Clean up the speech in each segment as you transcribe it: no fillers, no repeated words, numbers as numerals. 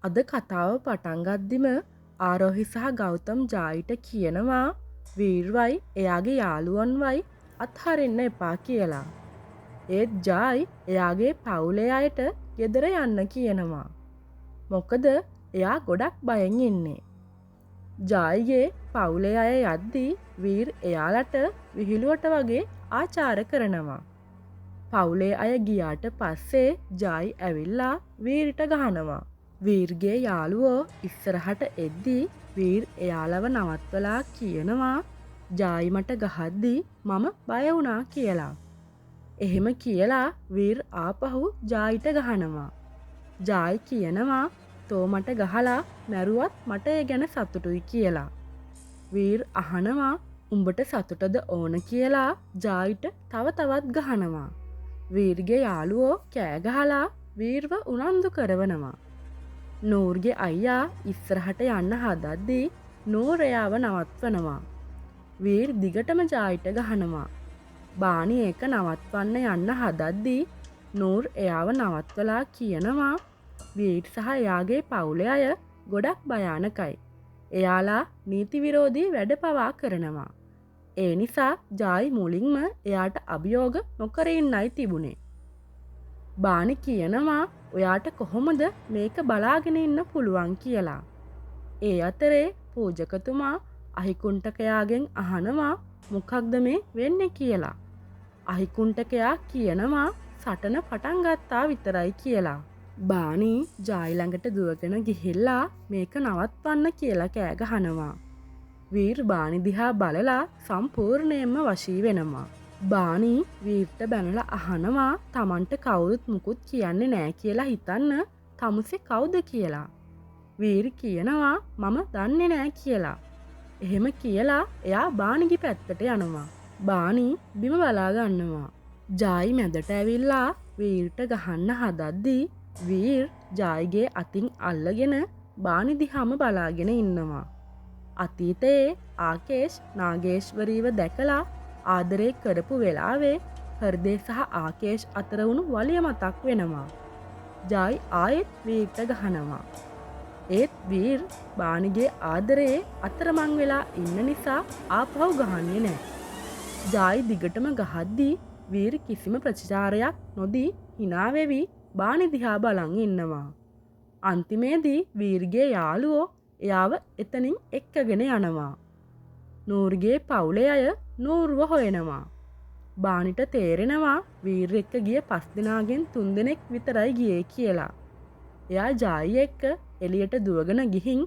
අද කතාව පටන් ගද්දිම ආරෝහි සහ ගෞතම් ජායිට කියනවා වීර්වයි එයාගේ යාළුවන්වයි අත්හරින්න එපා කියලා. ඒත් ජායි එයාගේ පවුලේ අයට ගෙදර යන්න කියනවා. මොකද එයා ගොඩක් බයෙන් ඉන්නේ. ජායිගේ පවුලේ අය යද්දී වීර් එයාලට විහිළුවට වගේ ආචාර කරනවා. පවුලේ අය ගියාට පස්සේ ජායි ඇවිල්ලා වීර්ට ගහනවා. වීර්ගේ යාළුවෝ ඉස්සරහට එද්දී වීර් එයාලව නවත්වලා කියනවා ජායි මට ගහද්දී මම බය වුණා කියලා. එහෙම කියලා වීර් ආපහු ජායිට ගහනවා. ජායි කියනවා තෝ මට ගහලා මැරුවත් මට ඒ ගැන සතුටුයි කියලා. වීර් අහනවා උඹට සතුටද ඕන කියලා ජායිට තව තවත් ගහනවා. වීර්ගේ යාළුවෝ කෑ ගහලා වීර්ව උනන්දු කරවනවා. නූර්ගේ අයියා ඉස්සරහට යන්න හදද්දී නූර් එයාව නවත්වනවා. වීර් දිගටම ජායිට ගහනවා. බානි ඒක නවත්වන්න යන්න හදද්දී නූර් එයාව නවත්වලා කියනවා වීර් සහ එයාගේ පවුලේ අය ගොඩක් භයානකයි. එයාලා නීති විරෝධී වැඩ පවා කරනවා. ඒ නිසා ජායි මුලින්ම එයාට අභියෝග නොකර ඉන්නයි තිබුණේ. බානි කියනවා ඔයාට කොහොමද මේක බලාගෙන ඉන්න පුළුවන් කියලා. ඒ අතරේ පූජකතුමා අහිකුන්ටකයාගෙන් අහනවා මොකක්ද මේ වෙන්නේ කියලා. අහිකුන්ටකයා කියනවා සටන පටන් ගත්තා විතරයි කියලා. බානි ජායි ළඟට දුවගෙන ගිහිල්ලා මේක නවත්වන්න කියලා කෑ ගහනවා. වීර් බානි දිහා බලලා සම්පූර්ණයෙන්ම වශී වෙනවා. බානි වීර්ට බැනලා අහනවා තමන්ට කවුරුත් මුකුත් කියන්නේ නෑ කියලා හිතන්න තමුසේ කවුද කියලා. වීර් කියනවා මම දන්නේ නෑ කියලා. එහෙම කියලා එයා බානිගේ පැත්තට යනවා. බානි බිම බලා ගන්නවා. ජායි මැදට ඇවිල්ලා වීර්ට ගහන්න හදද්දී වීර් ජායිගේ අතින් අල්ලගෙන බානි දිහාම බලාගෙන ඉන්නවා. අතීතයේ ආකේෂ් නාගේශ්වරීව දැකලා ආදරේ කරපු වෙලාවේ හර්දේ සහ ආකේෂ් අතර වුණු වලිය මතක් වෙනවා. ජායි ආයෙත් වීර්ට ගහනවා. ඒත් වීර් බානිගේ ආදරයේ අතරමං වෙලා ඉන්න නිසා ආපහු ගහන්නේ නෑ. ජායි දිගටම ගහද්දී වීර් කිසිම ප්‍රතිචාරයක් නොදී hina වෙවි බානි දිහා බලන් ඉන්නවා. අන්තිමේදී වීර්ගේ යාළුවෝ එයාව එතනින් එක්කගෙන යනවා. නූර්ගේ පවුලේ අය නූර්ව හොයනවා. බානිට තේරෙනවා වීර් එක්ක ගිය 5 දෙනාගෙන් 3 දෙනෙක් විතරයි ගියේ කියලා. එයා ජායි එක්ක එළියට දුවගෙන ගිහින්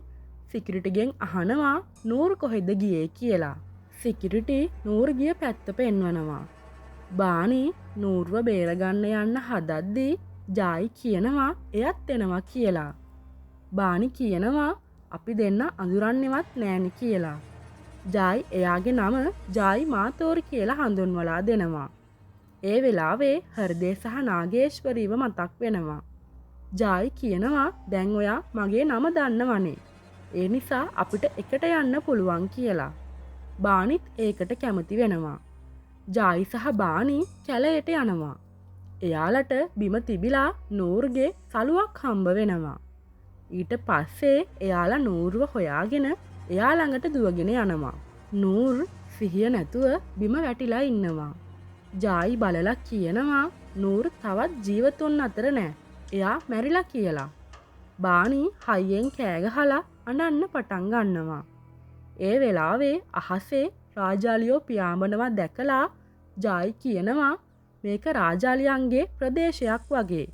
සිකියුරිටිගෙන් අහනවා නූර් කොහෙද ගියේ කියලා. සිකියුරිටි නූර් ගිය පැත්ත පෙන්වනවා. බානි නූර්ව බේරගන්න යන්න හදද්දී ජායි කියනවා එයත් එනවා කියලා. බානි කියනවා අපි දෙන්න අඳුරන්නේවත් නෑනේ කියලා. ජායි එයාගේ නම ජායි මාතෝර් කියලා හඳුන්වලා දෙනවා. ඒ වෙලාවේ හර්දේ සහ නාගේශ්වරීව මතක් වෙනවා. ජායි කියනවා දැන් ඔයා මගේ නම දන්නවනේ. ඒ නිසා අපිට එකට යන්න පුළුවන් කියලා. බානිත් ඒකට කැමති වෙනවා. ජායි සහ බානි කැලයට යනවා. එයාලට බිම තිබිලා නූර්ගේ සලුවක් හම්බ වෙනවා. ඊට පස්සේ එයාලා නූර්ව හොයාගෙන එයා ළඟට දුවගෙන යනවා. නූර් සිහිය නැතුව බිම වැටිලා ඉන්නවා. ජායි බලලා කියනවා නූර් තවත් ජීවතුන් අතර නෑ. එයා මැරිලා කියලා. බානි හයියෙන් කෑ ගහලා අඬන්න පටන් ගන්නවා. ඒ වෙලාවේ අහසේ රාජාලියෝ පියාඹනවා දැකලා ජායි කියනවා මේක රාජාලියන්ගේ ප්‍රදේශයක් වගේ.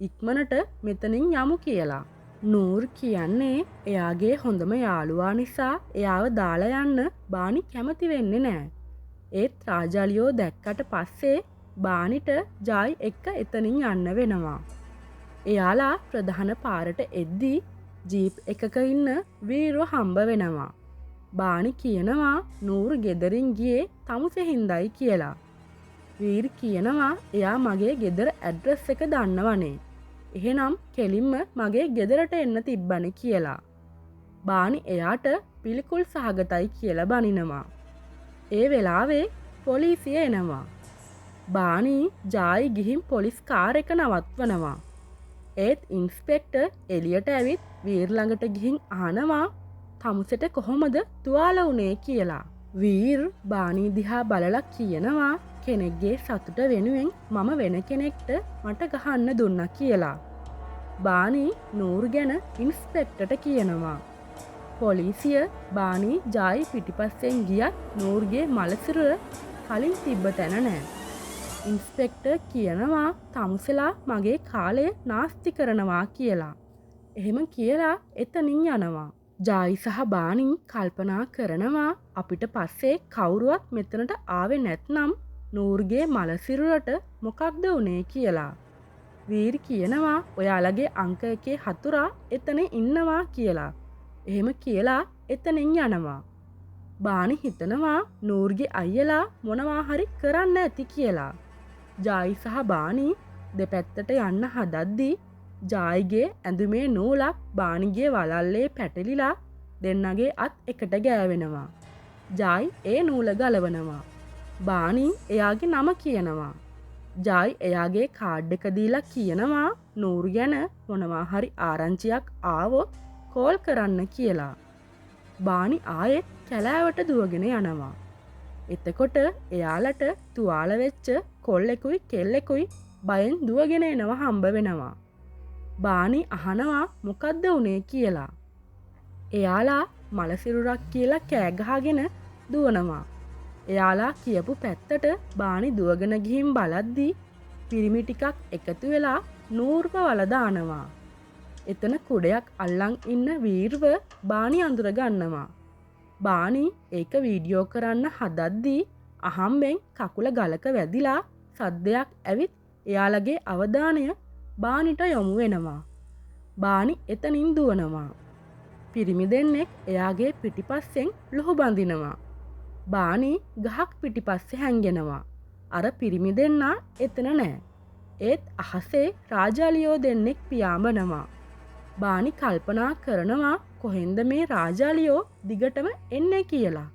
ඉක්මනට මෙතනින් යමු කියලා. නූර් කියන්නේ එයාගේ හොඳම යාළුවා නිසා එයාව දාලා යන්න බානි කැමති වෙන්නේ නෑ. ඒත් රාජාලියෝ දැක්කට පස්සේ බානිට ජායි එක්ක එතනින් යන්න වෙනවා. එයාලා ප්‍රධාන පාරට එද්දී ජීප් එකක ඉන්න වීරව හම්බ වෙනවා. බානි කියනවා නූර් ගෙදරින් ගියේ තමුසේ හින්දායි කියලා. වීර් කියනවා එයා මගේ ගෙදර ඇඩ්‍රස් එක දන්නවනේ. එහෙනම් කෙලින්ම මගේ ගෙදරට එන්න තිබ්බනේ කියලා. බානි එයාට පිළිකුල් සහගතයි කියලා බනිනවා. ඒ වෙලාවේ පොලිසිය එනවා. බානි ජායි ගිහින් පොලිස් කාර් එක නවත්වනවා. ඒත් ඉන්ස්පෙක්ටර් එළියට ඇවිත් වීර් ළඟට ගිහින් අහනවා තමුසෙට කොහොමද තුවාල වුණේ කියලා. වීර් බානී දිහා බලලා කියනවා කෙනෙක්ගේ සතුට වෙනුවෙන් මම වෙන කෙනෙක්ට මට ගහන්න දුන්නා කියලා. බානී නූර් ගැන ඉන්ස්පෙක්ටර්ට කියනවා. පොලිසිය බානී ජායි පිටිපස්සෙන් ගියත් නූර්ගේ මලසිරුර කලින් තිබ්බ තැන නෑ. ඉන්ස්පෙක්ටර් කියනවා තමුසලා මගේ කාලය නාස්ති කරනවා කියලා. එහෙම කියලා එතනින් යනවා. ජායි සහ බානී කල්පනා කරනවා අපිට පස්සේ කවුරුවත් මෙතනට ආවේ නැත්නම් නූර්ගේ මලසිරුරට මොකක්ද වුනේ කියලා. වීර් කියනවා ඔයාලගේ අංක 1 හතුරා එතන ඉන්නවා කියලා. එහෙම කියලා එතනින් යනවා. බානි හිතනවා නූර්ගේ අයියලා මොනවා හරි කරන්න ඇති කියලා. ජායි සහ බානි දෙපැත්තට යන්න හදද්දී ජායිගේ ඇඳුමේ නූලක් බානිගේ වලල්ලේ පැටලිලා දෙන්නගේ අත් එකට ගෑවෙනවා. ජායි ඒ නූල ගලවනවා. බානි එයාගේ නම කියනවා. ජායි එයාගේ කාඩ් එක දීලා කියනවා නූර් ගැන මොනවා හරි ආරංචියක් ආවොත් කෝල් කරන්න කියලා. බානි ආයෙත් කැලෑවට දුවගෙන යනවා. එතකොට එයාලට තුවාල වෙච්ච කොල්ලෙකුයි කෙල්ලෙකුයි බයෙන් දුවගෙන එනවා හම්බ වෙනවා. බානි අහනවා මොකද්ද වුනේ කියලා. එයාලා මලසිරුරක් කියලා කෑ ගහගෙන දුවනවා. එයාලා කියපු පැත්තට බානි දුවගෙන ගිහින් බලද්දී පිරිමි ටිකක් එකතු වෙලා නූර්ව වල දානවා. එතන කුඩයක් අල්ලන් ඉන්න වීර්ව බානි අඳුර ගන්නවා. බානි ඒක වීඩියෝ කරන්න හදද්දී අහම්බෙන් කකුල ගලක වැදිලා සද්දයක් ඇවිත් එයාලගේ අවධානය බානිට යොමු වෙනවා. බානි එතනින් දුවනවා. පිරිමි දෙන්නෙක් එයාගේ පිටිපස්සෙන් ලුහු බඳිනවා. බානි ගහක් පිටිපස්සේ හැංගෙනවා. අර පිරිමි දෙන්නා එතන නෑ. ඒත් අහසේ රාජාලියෝ දෙන්නෙක් පියාඹනවා. බානි කල්පනා කරනවා කොහෙන්ද මේ රාජාලියෝ දිගටම එන්නේ කියලා.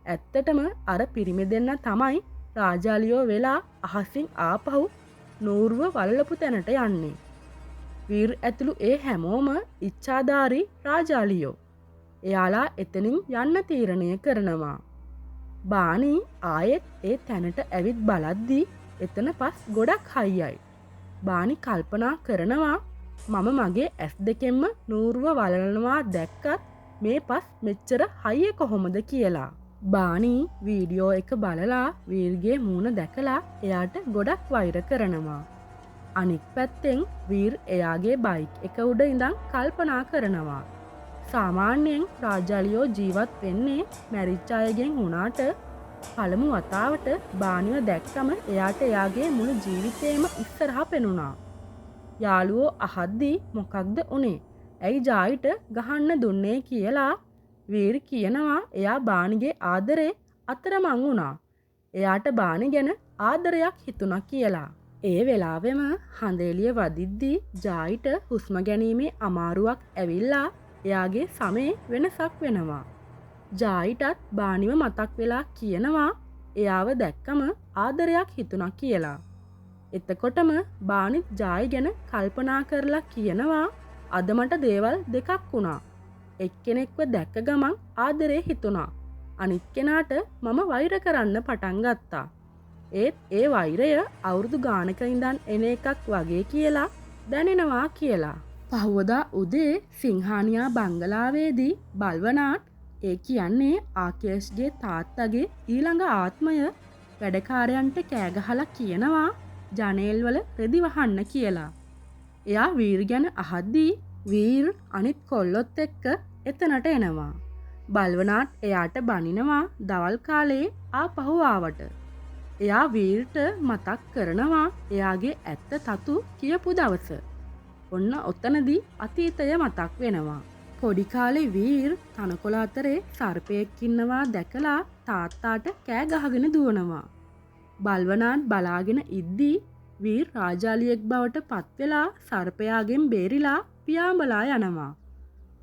ඇත්තටම අර පිරිමි දෙන්න තමයි රාජාලියෝ වෙලා අහසින් ආපහු නූර්ව වලලපු තැනට යන්නේ. වීර් ඇතුළු ඒ හැමෝම ඉච්ඡාධාරී රාජාලියෝ. එයාලා එතනින් යන්න තීරණය කරනවා. බානි ආයෙත් ඒ තැනට ඇවිත් බලද්දී එතන පස් ගොඩක් හයියයි. බානි කල්පනා කරනවා මම මගේ ඇස් දෙකෙන්ම නූර්ව වලනවා දැක්කත් මේ පස් මෙච්චර හයිය කොහොමද කියලා. බානි වීඩියෝ එක බලලා වීර්ගේ මූණ දැකලා එයාට ගොඩක් වෛර කරනවා. අනික් පැත්තෙන් වීර් එයාගේ බයික් එක උඩ ඉඳන් කල්පනා කරනවා. සාමාන්‍යයෙන් රාජාලියෝ ජීවත් වෙන්නේ මැරිච්ච අයගෙන් වුණාට පළමු වතාවට බානිව දැක්කම එයාට එයාගේ මුළු ජීවිතේම ඉස්සරහා පෙනුණා. යාළුවෝ අහද්දී මොකක්ද උනේ? ඇයි ජායිට ගහන්න දුන්නේ කියලා වීර් කියනවා එයා බානිගේ ආදරේ අතරමං වුණා. එයාට බානි ගැන ආදරයක් හිතුණා කියලා. ඒ වෙලාවෙම හඳේලිය වදිද්දී ජායිට හුස්ම ගැනීමේ අමාරුවක් ඇවිල්ලා එයාගේ සමේ වෙනසක් වෙනවා. ජායිටත් බානිව මතක් වෙලා කියනවා එයාව දැක්කම ආදරයක් හිතුණා කියලා. එතකොටම බානිත් ජායි ගැන කල්පනා කරලා කියනවා අද මට දේවල් දෙකක් වුණා. එක්කෙනෙක්ව දැක්ක ගමන් ආදරේ හිතුණා. අනිත් කෙනාට මම වෛර කරන්න පටන් ගත්තා. ඒත් ඒ වෛරය අවුරුදු ගානක ඉඳන් එන එකක් වගේ කියලා දැනෙනවා කියලා. පහුවදා උදේ සිංහානියා බංගලාවේදී බල්වනාට් ඒ කියන්නේ ආකේෂ්ගේ තාත්තගේ ඊළඟ ආත්මය වැඩකාරයන්ට කෑගහලා කියනවා ජනේල්වල රෙදි වහන්න කියලා. එයා වීර් ගැන අහද්දී වීර් අනිත් කොල්ලොත් එක්ක එතනට එනවා. බල්වනාට් එයාට බනිනවා දවල් කාලේ ආපහු ආවට. එයා වීර්ට මතක් කරනවා එයාගේ ඇත්ත තතු කියපු දවස. ඔන්න ඔතනදී අතීතය මතක් වෙනවා. පොඩි කාලේ වීර් තනකොළ අතරේ සර්පයෙක් ඉන්නවා දැකලා තාත්තාට කෑ ගහගෙන දුවනවා. බල්වනාට් බලාගෙන ඉද්දී වීර් රාජාලියෙක් බවට පත් වෙලා සර්පයාගෙන් බේරිලා පියාඹලා යනවා.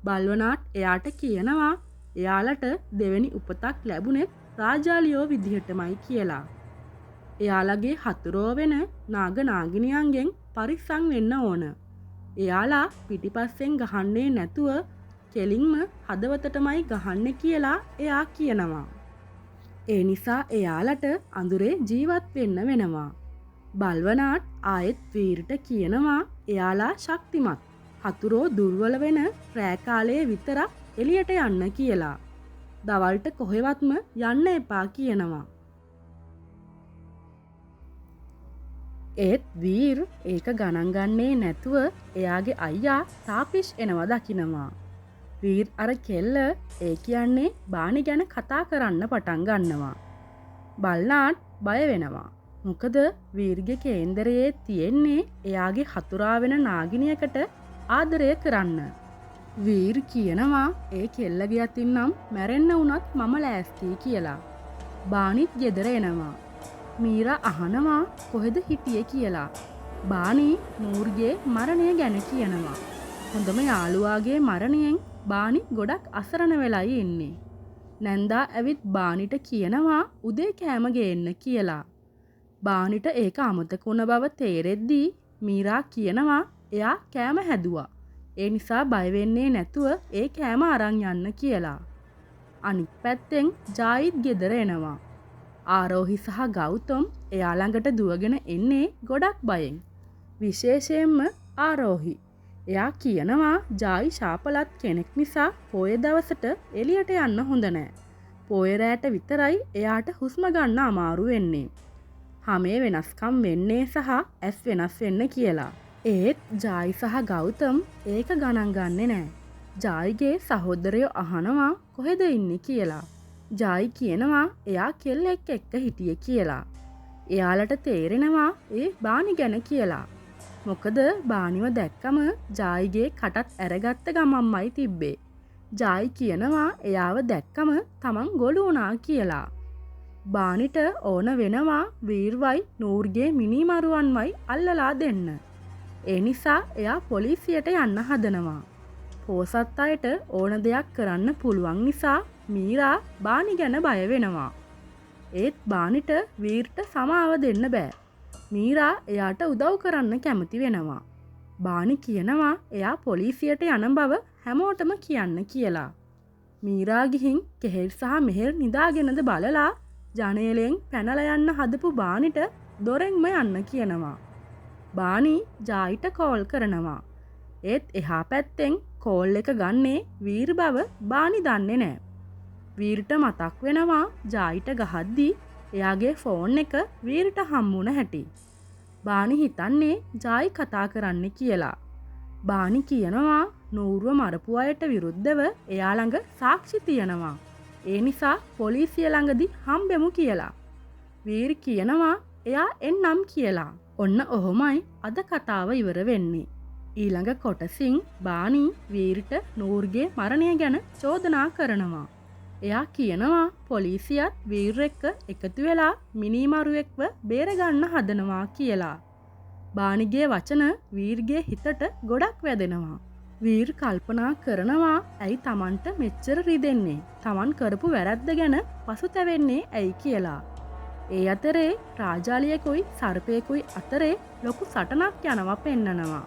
බල්වනාට් එයාට කියනවා එයාලට දෙවෙනි උපතක් ලැබුණෙත් රාජාලියෝ විදිහටමයි කියලා. එයාලගේ හතුරෝ වෙන නාග නාගිනියන්ගෙන් පරිස්සම් වෙන්න ඕන. එයාලා පිටිපස්සෙන් ගහන්නේ නැතුව කෙලින්ම හදවතටමයි ගහන්නේ කියලා එයා කියනවා. ඒ නිසා එයාලට අඳුරේ ජීවත් වෙන්න වෙනවා. බල්වනාට් ආයෙත් වීර්ට කියනවා එයාලා ශක්තිමත්. හතුරෝ දුර්වල වෙන රෑ කාලයේ විතරක් එළියට යන්න කියලා. දවල්ට කොහෙවත්ම යන්න එපා කියනවා. ඒත් වීර් ඒක ගණන් ගන්නේ නැතුව එයාගේ අයියා තාපිෂ් එනවා දකිනවා. වීර් අර කෙල්ල ඒ කියන්නේ බානි ගැන කතා කරන්න පටන් ගන්නවා. බල්නාට් බය වෙනවා. මොකද වීර්ගේ කේන්දරයේ තියෙන්නේ එයාගේ හතුරා වෙන නාගිනියකට ආදරය කරන්න. වීර් කියනවා ඒ කෙල්ලගේ අතින් නම් මැරෙන්න වුණත් මම ලෑස්ති කියලා. බානිත් ගෙදර එනවා. මීරා අහනවා කොහෙද හිටියේ කියලා. බානි නූර්ගේ මරණය ගැන කියනවා. හොඳම යාළුවාගේ මරණයෙන් බානි ගොඩක් අසරණ වෙලයි ඉන්නේ. නැන්දා ඇවිත් බානිට කියනවා උදේ කෑම ගේන්න කියලා. බානිට ඒක අමතක වුණ බව තේරෙද්දී මීරා කියනවා එයා කෑම හැදුවා. ඒ නිසා බය වෙන්නේ නැතුව ඒ කෑම අරන් යන්න කියලා. අනිත් පැත්තෙන් ජායිත් ගෙදර එනවා. ආරෝහි සහ ගෞතම් එයා ළඟට දුවගෙන එන්නේ ගොඩක් බයෙන්. විශේෂයෙන්ම ආරෝහි. එයා කියනවා ජායි ශාපලත් කෙනෙක් නිසා පොය දවසට එළියට යන්න හොඳ නෑ. පොය රැට විතරයි එයාට හුස්ම ගන්න අමාරු වෙන්නේ. හැමේ වෙනස්කම් වෙන්නේ සහ ඇස් වෙනස් වෙන්න කියලා. ඒත් ජායි සහ ගෞතම් ඒක ගණන් ගන්නෙ නෑ. ජායිගේ සහෝදරයෝ අහනවා කොහෙද ඉන්නේ කියලා. ජායි කියනවා එයා කෙල්ලෙක් එක්ක හිටියේ කියලා. එයාලට තේරෙනවා ඒ බානි ගැන කියලා. මොකද බානිව දැක්කම ජායිගේ කටත් ඇරගත්ත ගමම්මයි තිබ්බේ. ජායි කියනවා එයාව දැක්කම තමන් ගොළු වුණා කියලා. බානිට ඕන වෙනවා වීර්වයි නූර්ගේ මිනිමරුවන්වයි අල්ලලා දෙන්න. ඒ නිසා එයා පොලිසියට යන්න හදනවා. පෝසත් අයට ඕන දෙයක් කරන්න පුළුවන් නිසා මීරා බානි ගැන බය වෙනවා. ඒත් බානිට වීර්ට සමාව දෙන්න බෑ. මීරා එයාට උදව් කරන්න කැමති වෙනවා. බානි කියනවා එයා පොලිසියට යන බව හැමෝටම කියන්න කියලා. මීරා ගිහින් කෙහෙල් සහ මෙහෙල් නිදාගෙනද බලලා ජනේලෙන් පැනලා යන්න හදපු බානිට දොරෙන්ම යන්න කියනවා. බානි ජායිට කෝල් කරනවා. ඒත් එහා පැත්තෙන් කෝල් එක ගන්නේ වීර් බව බානි දන්නේ නෑ. වීර්ට මතක් වෙනවා ජායිට ගහද්දී එයාගේ ෆෝන් එක වීර්ට හම්බුණ හැටි. බානි හිතන්නේ ජායි කතා කරන්න කියලා. බානි කියනවා නූර්ව මරපු අයට විරුද්ධව එයා ළඟ සාක්ෂි තියෙනවා. ඒ නිසා පොලිසිය ළඟදී හම්බෙමු කියලා. වීර් කියනවා එයා එන්නම් කියලා. ඔන්න ඔහොමයි අද කතාව ඉවර වෙන්නේ. ඊළඟ කොටසින් බානි වීර්ට නූර්ගේ මරණය ගැන චෝදනා කරනවා. එයා කියනවා පොලිසියත් වීර් එක්ක එකතු වෙලා මිනිමරුවෙක්ව බේරගන්න හදනවා කියලා. බානිගේ වචන වීර්ගේ හිතට ගොඩක් වැදෙනවා. වීර් කල්පනා කරනවා ඇයි තමන්ට මෙච්චර රිදෙන්නේ, තමන් කරපු වැරද්ද ගැන පසුතැවෙන්නේ ඇයි කියලා. ඒ අතරේ රාජාලියකුයි සර්පයෙකුයි අතරේ ලොකු සටනක් යනවා පෙන්නනවා.